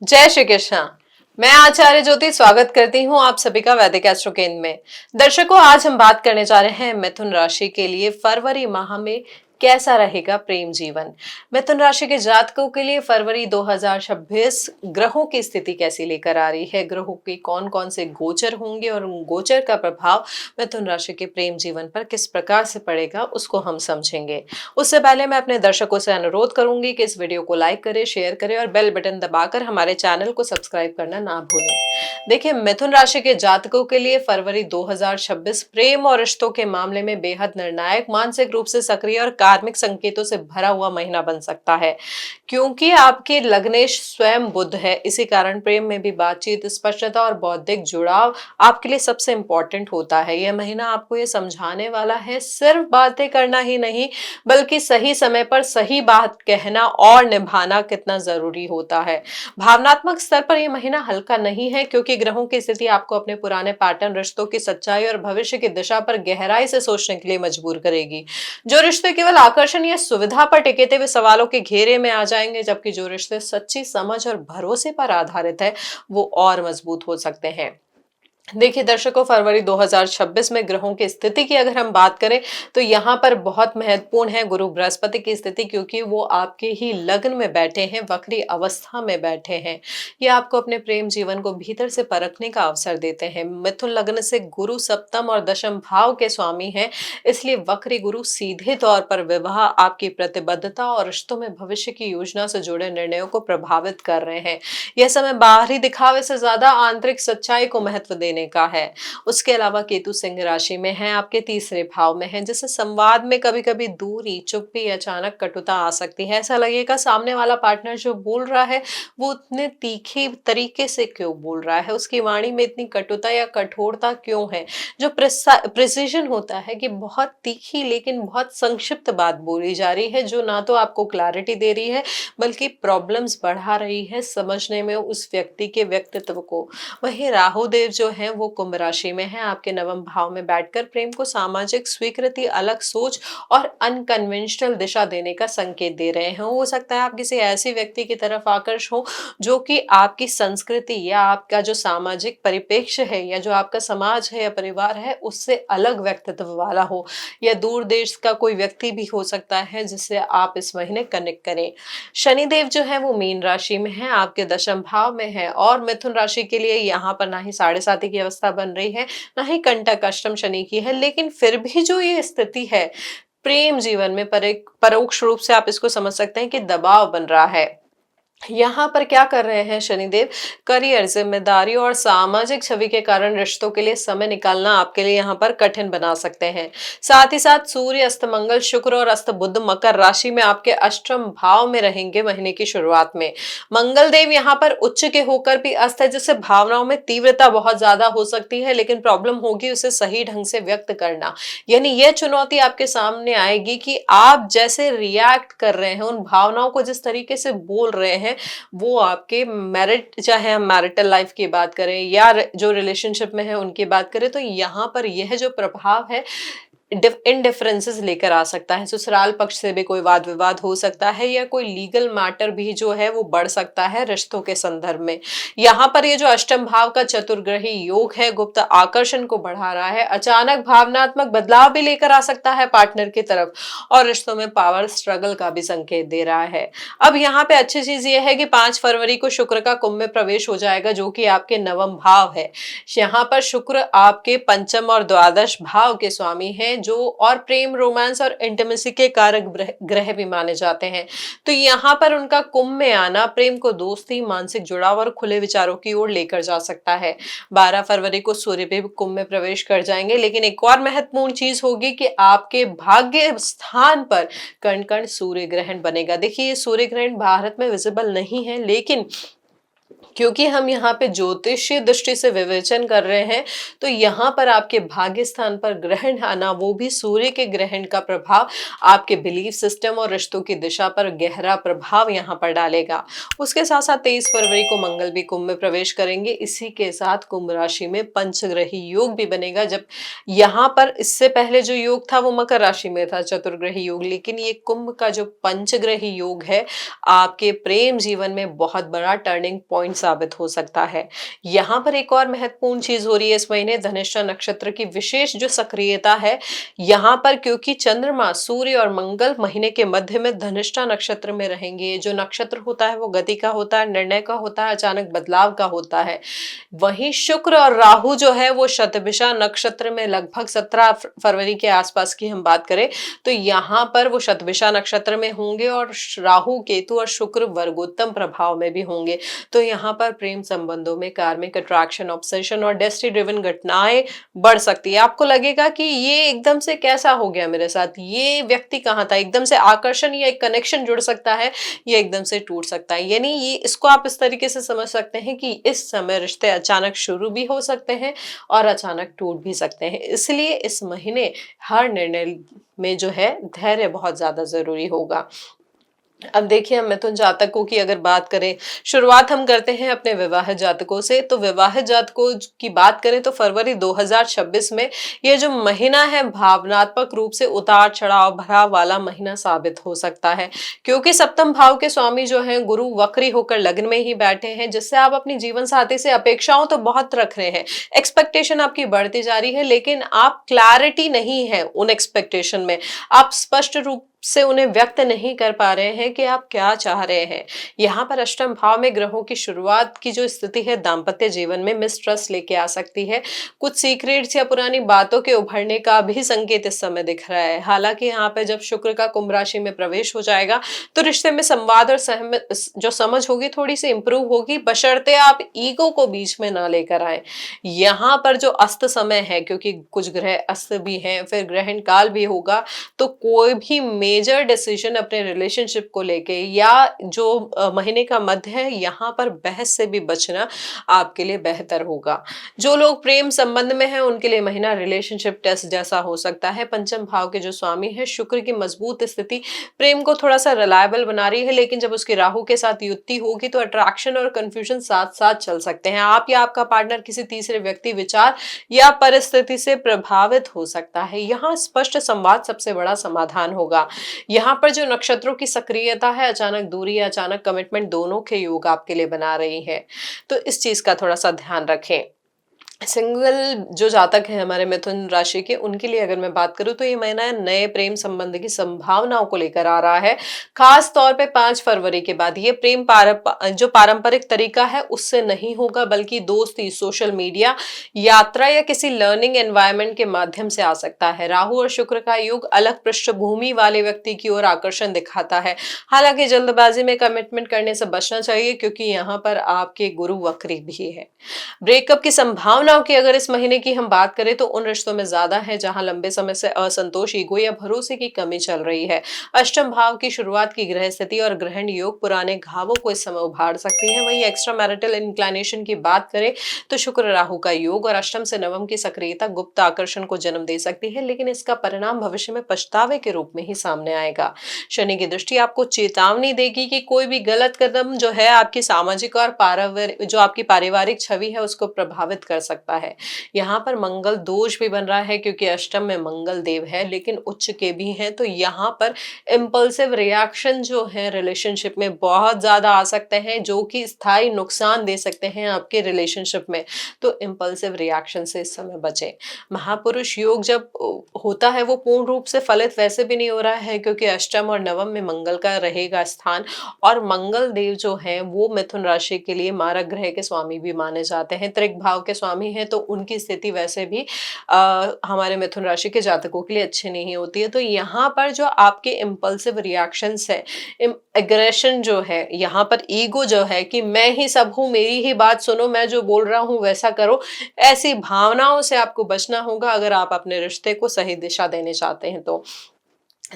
जय श्री कृष्णा। मैं आचार्य ज्योति स्वागत करती हूँ आप सभी का वैदिक एस्ट्रो केंद्र में। दर्शकों, आज हम बात करने जा रहे हैं मिथुन राशि के लिए फरवरी माह में कैसा रहेगा प्रेम जीवन। मिथुन राशि के जातकों के लिए फरवरी 2026 ग्रहों की स्थिति कैसी लेकर आ रही है, ग्रहों के कौन कौन से गोचर होंगे और उन गोचर का प्रभाव मिथुन राशि के प्रेम जीवन पर किस प्रकार से पड़ेगा, उसको हम समझेंगे। उससे पहले मैं अपने दर्शकों से अनुरोध करूंगी कि इस वीडियो को लाइक करें, शेयर करें और बेल बटन दबाकर हमारे चैनल को सब्सक्राइब करना ना भूलें। देखिए, मिथुन राशि के जातकों के लिए फरवरी 2026 प्रेम और रिश्तों के मामले में बेहद निर्णायक, मानसिक रूप से सक्रिय और कार्मिक संकेतों से भरा हुआ महीना बन सकता है, क्योंकि आपके लग्नेश स्वयं बुध है। इसी कारण प्रेम में भी बातचीत, स्पष्टता और बौद्धिक जुड़ाव आपके लिए सबसे इंपॉर्टेंट होता है। यह महीना आपको ये समझाने वाला है सिर्फ बातें करना ही नहीं, बल्कि सही समय पर सही बात कहना और निभाना कितना जरूरी होता है। भावनात्मक स्तर पर यह महीना हल्का नहीं है, क्योंकि ग्रहों की स्थिति आपको अपने पुराने पैटर्न, रिश्तों की सच्चाई और भविष्य की दिशा पर गहराई से सोचने के लिए मजबूर करेगी। जो रिश्ते केवल आकर्षण या सुविधा पर टिके थे वे सवालों के घेरे में आ जाएंगे, जबकि जो रिश्ते सच्ची समझ और भरोसे पर आधारित है वो और मजबूत हो सकते हैं। देखिए दर्शकों, फरवरी 2026 में ग्रहों की स्थिति की अगर हम बात करें तो यहाँ पर बहुत महत्वपूर्ण है गुरु बृहस्पति की स्थिति, क्योंकि वो आपके ही लग्न में बैठे हैं, वक्री अवस्था में बैठे हैं। ये आपको अपने प्रेम जीवन को भीतर से परखने का अवसर देते हैं। मिथुन लग्न से गुरु सप्तम और दशम भाव के स्वामी हैं, इसलिए वक्री गुरु सीधे तौर पर विवाह, आपकी प्रतिबद्धता और रिश्तों में भविष्य की योजना से जुड़े निर्णयों को प्रभावित कर रहे हैं। यह समय बाहरी दिखावे से ज्यादा आंतरिक सच्चाई को महत्व देने का है। उसके अलावा केतु सिंह राशि में है, आपके तीसरे भाव में है, जिससे संवाद में कभी कभी दूरी, चुप्पी, अचानक कटुता आ सकती है। ऐसा लगेगा सामने वाला पार्टनर जो बोल रहा है वो उतने तीखे तरीके से क्यों बोल रहा है, उसकी वाणी में इतनी कटुता या कठोरता क्यों है। जो प्रिसीजन होता है कि बहुत तीखी लेकिन बहुत संक्षिप्त बात बोली जा रही है, जो ना तो आपको क्लैरिटी दे रही है बल्कि प्रॉब्लम्स बढ़ा रही है समझने में उस व्यक्ति के व्यक्तित्व को। वहीं राहु देव जो है वो कुंभ राशि में है, आपके नवम भाव में बैठकर प्रेम को सामाजिक स्वीकृति, अलग सोच और अनकन्वेंशनल दिशा देने का संकेत दे रहे हैं। हो सकता है आप किसी ऐसी व्यक्ति की तरफ आकर्ष हो जो कि आपकी संस्कृति या आपका जो सामाजिक परिप्रेक्ष्य है या जो आपका समाज है या परिवार है उससे अलग व्यक्तित्व वाला हो, या दूर देश का कोई व्यक्ति भी हो सकता है जिससे आप इस महीने कनेक्ट करें। शनिदेव जो है वो मीन राशि में है, आपके दशम भाव में है और मिथुन राशि के लिए यहाँ पर ना ही साढ़े साती की अवस्था बन रही है, ना ही कंटक अष्टम शनि की है, लेकिन फिर भी जो ये स्थिति है प्रेम जीवन में परोक्ष रूप से आप इसको समझ सकते हैं कि दबाव बन रहा है। यहाँ पर क्या कर रहे हैं शनिदेव, करियर, जिम्मेदारी और सामाजिक छवि के कारण रिश्तों के लिए समय निकालना आपके लिए यहाँ पर कठिन बना सकते हैं। साथ ही साथ सूर्य, अस्त मंगल, शुक्र और अस्त बुध मकर राशि में आपके अष्टम भाव में रहेंगे महीने की शुरुआत में। मंगल देव यहाँ पर उच्च के होकर भी अस्त है, जिससे भावनाओं में तीव्रता बहुत ज्यादा हो सकती है, लेकिन प्रॉब्लम होगी उसे सही ढंग से व्यक्त करना। यानी यह चुनौती आपके सामने आएगी कि आप जैसे रिएक्ट कर रहे हैं, उन भावनाओं को जिस तरीके से बोल रहे हैं वो आपके मैरिट, चाहे हम मैरिटल लाइफ की बात करें या जो रिलेशनशिप में है उनकी बात करें, तो यहाँ पर यह जो प्रभाव है इनडिफरेंसेस लेकर आ सकता है। ससुराल पक्ष से भी कोई वाद विवाद हो सकता है या कोई लीगल मैटर भी जो है वो बढ़ सकता है रिश्तों के संदर्भ में। यहाँ पर ये जो अष्टम भाव का चतुर्ग्रही योग है गुप्त आकर्षण को बढ़ा रहा है, अचानक भावनात्मक बदलाव भी लेकर आ सकता है पार्टनर की तरफ और रिश्तों में पावर स्ट्रगल का भी संकेत दे रहा है। अब यहाँ पे अच्छी चीज ये है कि 5 फरवरी को शुक्र का कुंभ में प्रवेश हो जाएगा, जो कि आपके नवम भाव है। यहाँ पर शुक्र आपके पंचम और द्वादश भाव के स्वामी हैं, जो और प्रेम, रोमांस और इंटीमेसी के कारक ग्रह भी माने जाते हैं। तो यहाँ पर उनका कुंभ में आना प्रेम को दोस्ती, मानसिक जुड़ाव और खुले विचारों की ओर लेकर जा सकता है। 12 फरवरी को सूर्य भी कुंभ में प्रवेश कर जाएंगे, लेकिन एक और महत्वपूर्ण चीज होगी कि आपके भाग्य स्थान पर कण कण सूर्य ग्रहण बनेगा। देखिए, ये सूर्य ग्रहण भारत में विजिबल नहीं है, लेकिन क्योंकि हम यहाँ पे ज्योतिषीय दृष्टि से विवेचन कर रहे हैं, तो यहाँ पर आपके भाग्य स्थान पर ग्रहण आना, वो भी सूर्य के ग्रहण का प्रभाव आपके बिलीफ सिस्टम और रिश्तों की दिशा पर गहरा प्रभाव यहाँ पर डालेगा। उसके साथ साथ 23 फरवरी को मंगल भी कुंभ में प्रवेश करेंगे। इसी के साथ कुंभ राशि में पंचग्रही योग भी बनेगा। जब यहाँ पर इससे पहले जो योग था वो मकर राशि में था, चतुर्ग्रही योग, लेकिन ये कुंभ का जो पंचग्रही योग है आपके प्रेम जीवन में बहुत बड़ा टर्निंग पॉइंट साबित हो सकता है। यहाँ पर एक और महत्वपूर्ण चीज हो रही है इस महीने, धनिष्ठा नक्षत्र की विशेष जो सक्रियता है यहाँ पर, क्योंकि चंद्रमा, सूर्य और मंगल महीने के मध्य में धनिष्ठा नक्षत्र में रहेंगे। जो नक्षत्र होता है वो गति का होता है, निर्णय का होता है, अचानक बदलाव का होता है। वहीं शुक्र और राहु जो है वो शतभिषा नक्षत्र में, लगभग 17 फरवरी के आसपास की हम बात करें तो यहाँ पर वो शतभिषा नक्षत्र में होंगे और राहु, केतु और शुक्र वर्गोत्तम प्रभाव में भी होंगे। तो यहाँ पर प्रेम संबंधों में कार्मिक अट्रैक्शन, ऑब्सेशन और डेस्टिनी ड्रिवन घटनाएं बढ़ सकती है। आपको लगेगा कि ये एकदम से कैसा हो गया मेरे साथ, ये व्यक्ति कहाँ था, एकदम से आकर्षण या एक कनेक्शन जुड़ सकता है, ये एकदम से टूट सकता है। यानी ये, इसको आप इस तरीके से समझ सकते हैं कि इस समय रिश्ते अचानक शुरू भी हो सकते हैं और अचानक टूट भी सकते हैं। इसलिए इस महीने हर निर्णय में जो है धैर्य बहुत ज्यादा जरूरी होगा। अब देखिए, हम मिथुन जातकों की अगर बात करें, शुरुआत हम करते हैं अपने विवाहित जातकों से। तो विवाहित जातकों की बात करें तो फरवरी 2026 में ये जो महीना है भावनात्मक रूप से उतार चढ़ाव भरा वाला महीना साबित हो सकता है, क्योंकि सप्तम भाव के स्वामी जो हैं गुरु वक्री होकर लग्न में ही बैठे हैं, जिससे आप अपनी जीवन साथी से अपेक्षाओं तो बहुत रख रहे हैं, एक्सपेक्टेशन आपकी बढ़ती जा रही है, लेकिन आप क्लैरिटी नहीं है उन एक्सपेक्टेशन में, आप स्पष्ट रूप से उन्हें व्यक्त नहीं कर पा रहे हैं कि आप क्या चाह रहे हैं। यहाँ पर अष्टम भाव में ग्रहों की शुरुआत की जो स्थिति है दाम्पत्य जीवन में मिसट्रस्ट लेके आ सकती है। कुछ सीक्रेट्स या पुरानी बातों के उभरने का भी संकेत इस समय दिख रहा है। हालांकि यहाँ पे जब शुक्र का कुंभ राशि में प्रवेश हो जाएगा तो रिश्ते में संवाद और सहमत जो समझ होगी थोड़ी सी इंप्रूव होगी, बशर्ते आप ईगो को बीच में ना लेकर आए। यहाँ पर जो अस्त समय है, क्योंकि कुछ ग्रह अस्त भी हैं, फिर ग्रहण काल भी होगा, तो कोई भी मेजर डिसीजन अपने रिलेशनशिप को लेके या जो महीने का मध्य है यहाँ पर बहस से भी बचना आपके लिए बेहतर होगा। जो लोग प्रेम संबंध में हैं उनके लिए महीना रिलेशनशिप टेस्ट जैसा हो सकता है। पंचम भाव के जो स्वामी है शुक्र की मजबूत स्थिति प्रेम को थोड़ा सा रिलायबल बना रही है, लेकिन जब उसकी राहु के साथ युति होगी तो अट्रैक्शन और कंफ्यूजन साथ साथ चल सकते हैं। आप या आपका पार्टनर किसी तीसरे व्यक्ति, विचार या परिस्थिति से प्रभावित हो सकता है। यहाँ स्पष्ट संवाद सबसे बड़ा समाधान होगा। यहाँ पर जो नक्षत्रों की सक्रियता है, अचानक दूरी या अचानक कमिटमेंट दोनों के योग आपके लिए बना रही है, तो इस चीज का थोड़ा सा ध्यान रखें। सिंगल जो जातक है हमारे मिथुन राशि के, उनके लिए अगर मैं बात करूं तो ये महीना नए प्रेम संबंध की संभावनाओं को लेकर आ रहा है। खास तौर पे 5 फरवरी के बाद ये प्रेम जो पारंपरिक तरीका है उससे नहीं होगा, बल्कि दोस्ती, सोशल मीडिया, यात्रा या किसी लर्निंग एनवायरनमेंट के माध्यम से आ सकता है। राहु और शुक्र का योग अलग पृष्ठभूमि वाले व्यक्ति की ओर आकर्षण दिखाता है। हालांकि जल्दबाजी में कमिटमेंट करने से बचना चाहिए, क्योंकि यहाँ पर आपके गुरु वक्री भी है। ब्रेकअप की संभावनाओं की अगर इस महीने की हम बात करें तो उन रिश्तों में ज्यादा है जहां लंबे समय से असंतोष, ईगो या भरोसे की कमी चल रही है। अष्टम भाव की शुरुआत की ग्रह स्थिति और ग्रहण योग पुराने घावों को इस समय उभार सकती है। वहीं एक्स्ट्रा मैरिटल इंक्लिनेशन की बात करें तो शुक्र राहु का योग और अष्टम से नवम की सक्रियता गुप्त आकर्षण को जन्म दे सकती है, लेकिन इसका परिणाम भविष्य में पछतावे के रूप में ही सामने आएगा। शनि की दृष्टि आपको चेतावनी देगी कि कोई भी गलत कदम जो है आपकी सामाजिक और जो आपकी पारिवारिक छवि है उसको प्रभावित कर सकता है। यहाँ पर मंगल दोष भी बन रहा है, क्योंकि अष्टम में मंगल देव है लेकिन उच्च के भी हैं, तो यहाँ पर इम्पल्सिव रिएक्शन जो है रिलेशनशिप में बहुत ज्यादा आ सकते हैं, जो कि स्थायी नुकसान दे सकते हैं आपके रिलेशनशिप में। तो इम्पल्सिव रिएक्शन से इस समय बचें। महापुरुष योग जब होता है वो पूर्ण रूप से फलित वैसे भी नहीं हो रहा है, क्योंकि अष्टम और नवम में मंगल का रहेगा स्थान, और मंगल देव जो है वो मिथुन राशि के लिए मारक ग्रह के स्वामी भी माने जाते हैं, त्रिक भाव के स्वामी हैं, तो उनकी स्थिति वैसे भी हमारे मिथुन राशि के जातकों के लिए अच्छी नहीं होती है। तो यहाँ पर जो आपके इम्पल्सिव रिएक्शंस है, एग्रेशन जो है, यहाँ पर ईगो जो है कि मैं ही सब हूँ, मेरी ही बात सुनो, मैं जो बोल रहा हूँ वैसा करो, ऐसी भावनाओं से आपको बचना होगा अगर आप अपने रिश्ते को सही दिशा देने चाहते हैं। तो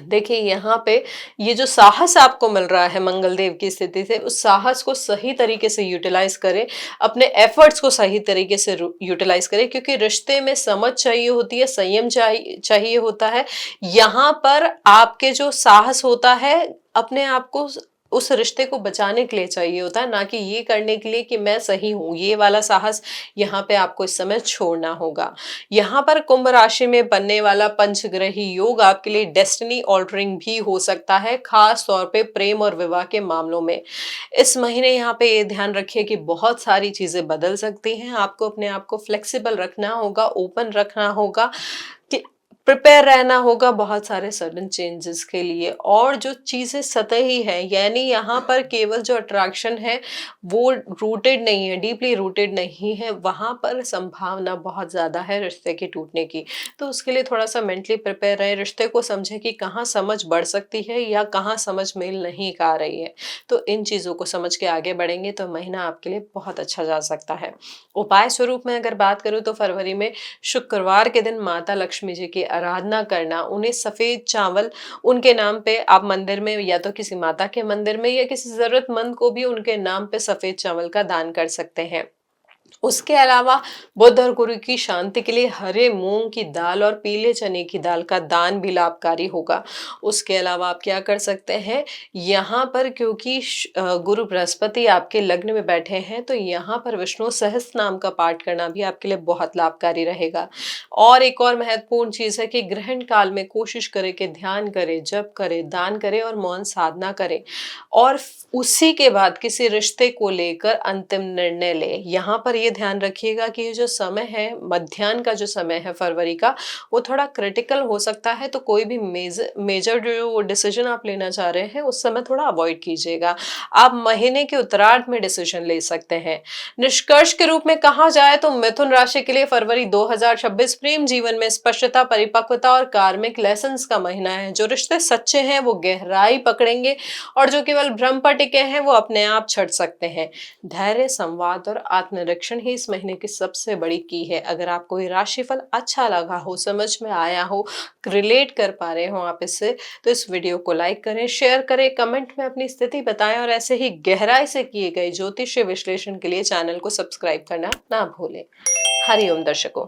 देखिए, यहाँ पे ये जो साहस आपको मिल रहा है मंगल देव की स्थिति से, उस साहस को सही तरीके से यूटिलाइज करें, अपने एफर्ट्स को सही तरीके से यूटिलाइज करें, क्योंकि रिश्ते में समझ चाहिए होती है, संयम चाहिए होता है। यहाँ पर आपके जो साहस होता है अपने आप को उस रिश्ते को बचाने के लिए चाहिए होता है, ना कि ये करने के लिए कि मैं सही हूँ। ये वाला साहस यहाँ पे आपको इस समय छोड़ना होगा। यहाँ पर कुंभ राशि में बनने वाला पंचग्रही योग आपके लिए डेस्टिनी ऑल्टरिंग भी हो सकता है, खास तौर पे प्रेम और विवाह के मामलों में। इस महीने यहाँ पे ये ध्यान रखिए कि बहुत सारी चीजें बदल सकती हैं। आपको अपने आप को फ्लेक्सिबल रखना होगा, ओपन रखना होगा, प्रिपेयर रहना होगा बहुत सारे सडन चेंजेस के लिए। और जो चीजें सतही है, यानी यहाँ पर केवल जो अट्रैक्शन है वो रूटेड नहीं है, डीपली रूटेड नहीं है, वहां पर संभावना बहुत ज्यादा है रिश्ते के टूटने की। तो उसके लिए थोड़ा सा मेंटली प्रिपेयर रहे, रिश्ते को समझे कि कहाँ समझ बढ़ सकती है या कहाँ समझ मेल नहीं खा रही है। तो इन चीजों को समझ के आगे बढ़ेंगे तो महीना आपके लिए बहुत अच्छा जा सकता है। उपाय स्वरूप में अगर बात करूँ तो फरवरी में शुक्रवार के दिन माता लक्ष्मी जी की आराधना करना, उन्हें सफेद चावल उनके नाम पे आप मंदिर में या तो किसी माता के मंदिर में या किसी जरूरतमंद को भी उनके नाम पे सफेद चावल का दान कर सकते हैं। उसके अलावा बुध और गुरु की शांति के लिए हरे मूंग की दाल और पीले चने की दाल का दान भी लाभकारी होगा। उसके अलावा आप क्या कर सकते हैं, यहाँ पर क्योंकि गुरु बृहस्पति आपके लग्न में बैठे हैं तो यहाँ पर विष्णु सहस्त्र नाम का पाठ करना भी आपके लिए बहुत लाभकारी रहेगा। और एक और महत्वपूर्ण चीज है कि ग्रहण काल में कोशिश करें कि ध्यान करें, जप करें, दान करें और मौन साधना करें, और उसी के बाद किसी रिश्ते को लेकर अंतिम निर्णय ले। यहाँ पर ये ध्यान रखिएगा कि ये जो समय है, मध्याह्न का जो समय है फरवरी का, वो थोड़ा क्रिटिकल हो सकता है। तो कोई भी मेजर जो डिसीजन आप लेना चाह रहे हैं उस समय थोड़ा अवॉइड कीजिएगा। आप महीने के उत्तरार्ध में डिसीजन ले सकते हैं। निष्कर्ष के रूप में कहा जाए तो मिथुन राशि के लिए फरवरी 2026 प्रेम जीवन में स्पष्टता, परिपक्वता और कार्मिक लेसन्स का महीना है। जो रिश्ते सच्चे हैं वो गहराई पकड़ेंगे और जो केवल भ्रम पर टिके हैं वो अपने आप छट सकते हैं। धैर्य, संवाद और आत्मनिरीक्षण ही इस महीने की सबसे बड़ी की है। अगर आपको ये राशिफल अच्छा लगा हो, समझ में आया हो, रिलेट कर पा रहे हो आप इससे, तो इस वीडियो को लाइक करें, शेयर करें, कमेंट में अपनी स्थिति बताएं और ऐसे ही गहराई से किए गए ज्योतिषीय विश्लेषण के लिए चैनल को सब्सक्राइब करना ना भूलें। हरिओम दर्शकों।